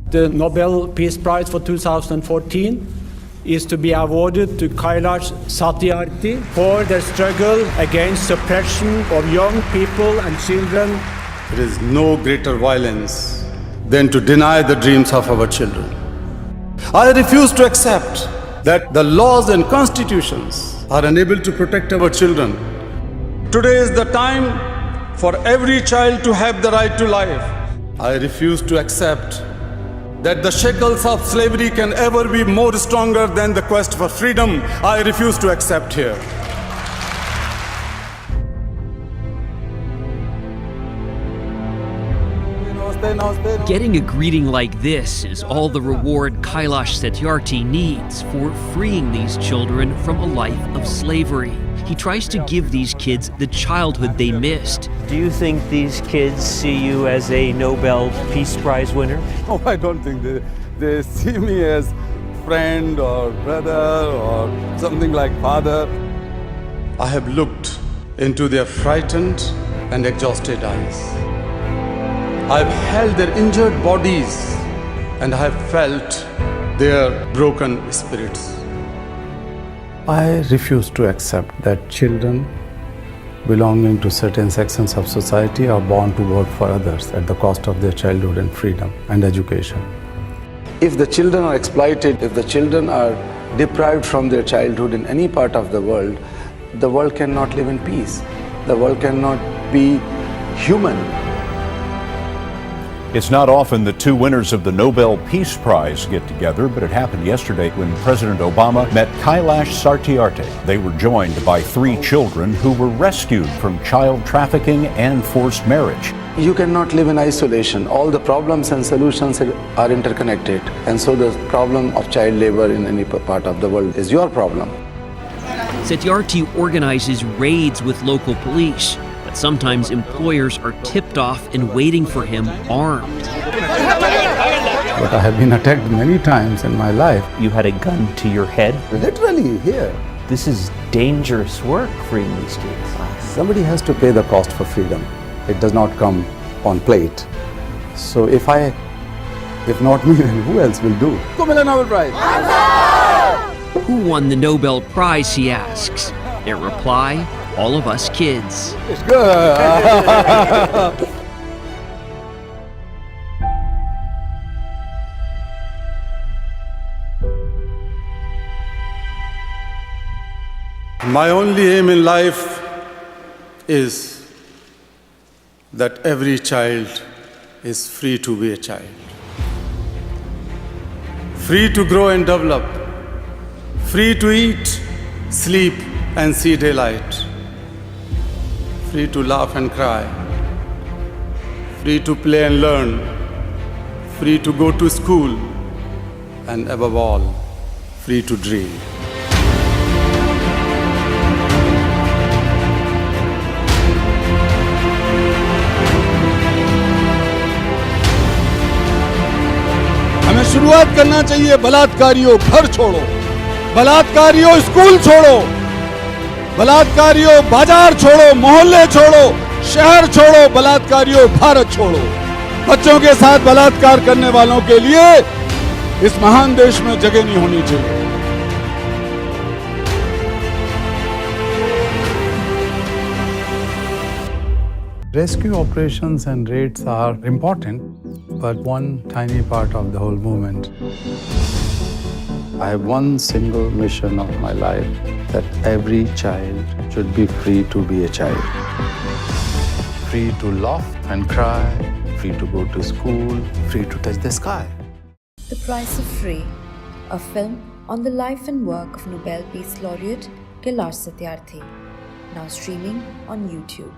The Nobel Peace Prize for 2014 is to be awarded to Kailash Satyarthi for their struggle against suppression of young people and children. There is no greater violence than to deny the dreams of our children. I refuse to accept that the laws and constitutions are unable to protect our children. Today is the time for every child to have the right to life. I refuse to accept that the shackles of slavery can ever be more stronger than the quest for freedom. I refuse to accept here. Getting a greeting like this is all the reward Kailash Satyarthi needs for freeing these children from a life of slavery. He tries to give these kids the childhood they missed. Do you think these kids see you as a Nobel Peace Prize winner? Oh, I don't think they see me as friend or brother or something like father. I have looked into their frightened and exhausted eyes. I've held their injured bodies and I have felt their broken spirits. I refuse to accept that children belonging to certain sections of society are born to work for others at the cost of their childhood and freedom and education. If the children are exploited, if the children are deprived from their childhood in any part of the world cannot live in peace. The world cannot be human. It's not often the two winners of the Nobel Peace Prize get together, but it happened yesterday when President Obama met Kailash Satyarthi. They were joined by 3 children who were rescued from child trafficking and forced marriage. You cannot live in isolation. All the problems and solutions are interconnected. And so the problem of child labor in any part of the world is your problem. Satyarthi organizes raids with local police, but sometimes employers are tipped off and waiting for him armed. But I have been attacked many times in my life. You had a gun to your head? Literally here. This is dangerous work, freeing these kids. Somebody has to pay the cost for freedom. It does not come on plate. So if not me, then who else will do? Nobel Prize. Who won the Nobel Prize, he asks. Their reply, all of us kids. It's good. My only aim in life is that every child is free to be a child. Free to grow and develop. Free to eat, sleep, and see daylight. Free to laugh and cry. Free to play and learn. Free to go to school. And above all, free to dream. हमें शुरुआत करना चाहिए बलात्कारियों घर छोड़ो, बलात्कारियों school छोड़ो, बलात्कारियों बाजार छोड़ो, मोहल्ले छोड़ो, शहर छोड़ो, बलात्कारियों भारत छोड़ो। बच्चों के साथ बलात्कार करने वालों के लिए इस महान देश में जगह नहीं होनी चाहिए। Rescue operations and raids are important, but one tiny part of the whole movement. I have one single mission of my life, that every child should be free to be a child. Free to laugh and cry, free to go to school, free to touch the sky. The Price of Free, a film on the life and work of Nobel Peace Laureate Kailash Satyarthi, now streaming on YouTube.